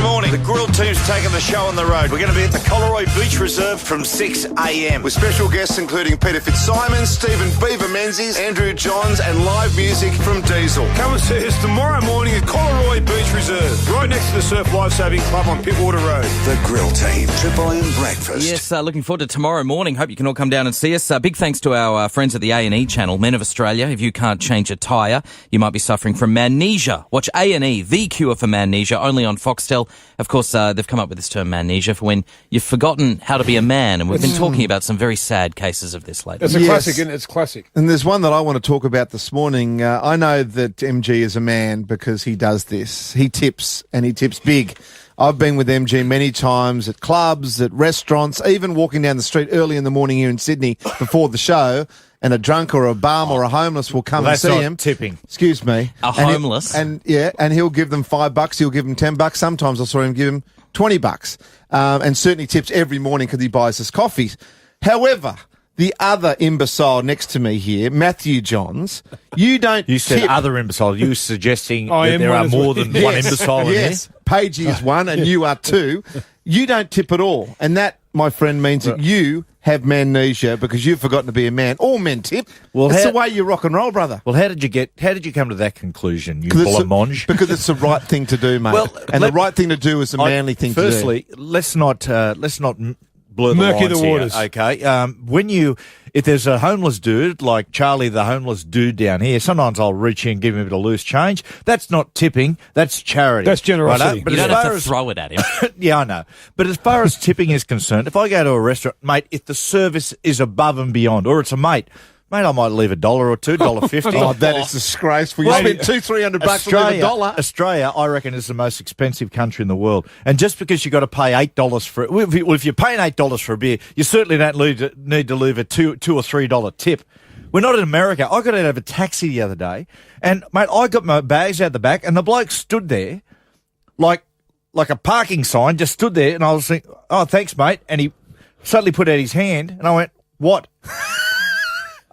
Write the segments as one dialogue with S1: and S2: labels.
S1: morning. The grill team's taking the show on the road. We're going to be at the Collaroy Beach Reserve from 6 a.m.
S2: with special guests including Peter Fitzsimons, Stephen Beaver Menzies, Andrew Johns, and live music from Diesel.
S3: Come and see us tomorrow morning at Collaroy Beach Reserve, right next to the Surf Lifesaving Club on Pittwater Road.
S4: The Grill Team, Triple M Breakfast.
S5: Yes, looking forward to tomorrow morning. Hope you can all come down and see us. Big thanks to our friends at the A&E channel, Men of Australia. If you can't change a tyre, you might be suffering from magnesia. Watch A&E, the cure for magnesia, only on Foxtel. Of course, they've come up with this term magnesia for when you've forgotten how to be a man, and we've been talking about some very sad cases of this lately.
S3: It's a classic, isn't it? It's classic.
S6: And there's one that I want to talk about this morning. I know that MG is a man because he does this. He tips, and he tips big. I've been with MG many times at clubs, at restaurants, even walking down the street early in the morning here in Sydney before the show, and a drunk or a bum or a homeless will come and see him.
S7: Tipping.
S6: Excuse me.
S5: Homeless?
S6: And he'll give them $5. He'll give them $10. Sometimes I saw him give them $20. And certainly tips every morning because he buys us coffees. However, the other imbecile next to me here, Matthew Johns, you don't
S7: You said
S6: tip.
S7: other imbecile. You suggesting
S3: I
S7: that
S3: am
S7: there
S3: one
S7: are
S3: as
S7: more
S3: well.
S7: than one imbecile in here?
S6: Yes, Paige is one and you are two. You don't tip at all. And that, my friend, means that you have magnesia because you've forgotten to be a man. All men tip.
S7: Well,
S6: That's
S7: how-
S6: the way you rock and roll, brother.
S7: Well, how did you come to that conclusion, you blancmange?
S6: Because it's the right thing to do, mate.
S7: Well,
S6: and the right thing to do is the manly thing to do.
S7: Firstly, let's not blur the
S3: Murky
S7: lines
S3: the waters.
S7: here, okay? If there's a homeless dude like Charlie, the homeless dude down here, sometimes I'll reach in and give him a bit of loose change. That's not tipping. That's charity.
S3: That's generosity.
S7: But
S5: You
S7: as
S5: don't have
S7: far
S5: to
S7: as
S5: throw it at him.
S7: yeah, I know. But as far as tipping is concerned, if I go to a restaurant, mate, if the service is above and beyond, or it's a mate, I might leave $1 or $2, $1.50.
S6: Oh, that is disgraceful. You spend $200-300 to leave $1.
S7: Australia, I reckon, is the most expensive country in the world. And just because you got to pay $8 for it, if you're paying $8 for a beer, you certainly don't need to leave a $2 or $3 tip. We're not in America. I got out of a taxi the other day, and mate, I got my bags out the back, and the bloke stood there, like a parking sign, just stood there, and I was thinking, "Oh, thanks, mate." And he suddenly put out his hand, and I went, "What?"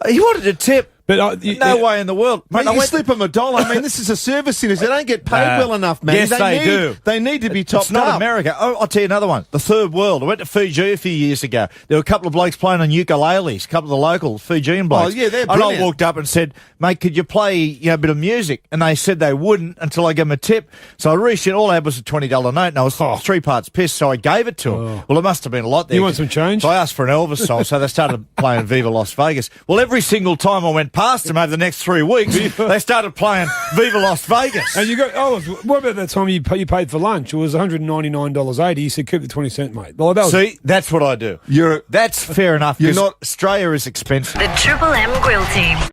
S7: He wanted a tip.
S3: But
S7: No way in the world.
S6: Mate, you slip them $1. I mean, this is a service industry. They don't get paid well enough, man.
S7: Yes, they do.
S6: They need to be topped
S7: It's not
S6: up.
S7: America. Oh, I'll tell you another one. The third world. I went to Fiji a few years ago. There were a couple of blokes playing on ukuleles, a couple of the local Fijian blokes.
S6: Oh, yeah, they're
S7: And I
S6: brilliant.
S7: walked up and said, "Mate, could you play a bit of music?" And they said they wouldn't until I gave them a tip. So I reached in. All I had was a $20 note, and I was 3 parts pissed, so I gave it to them. Well, it must have been a lot there.
S3: You want some change?
S7: So I asked for an Elvis song, so they started playing Viva Las Vegas. Well, every single time I went past them over the next 3 weeks, they started playing Viva Las Vegas.
S3: And you go, what about that time you paid for lunch? It was $199.80. You said, keep the 20 cent, mate. Well, that was,
S7: See, that's what I do. That's fair enough.
S6: You're
S7: 'cause
S6: not-
S7: Australia is expensive.
S8: The Triple M Grill Team.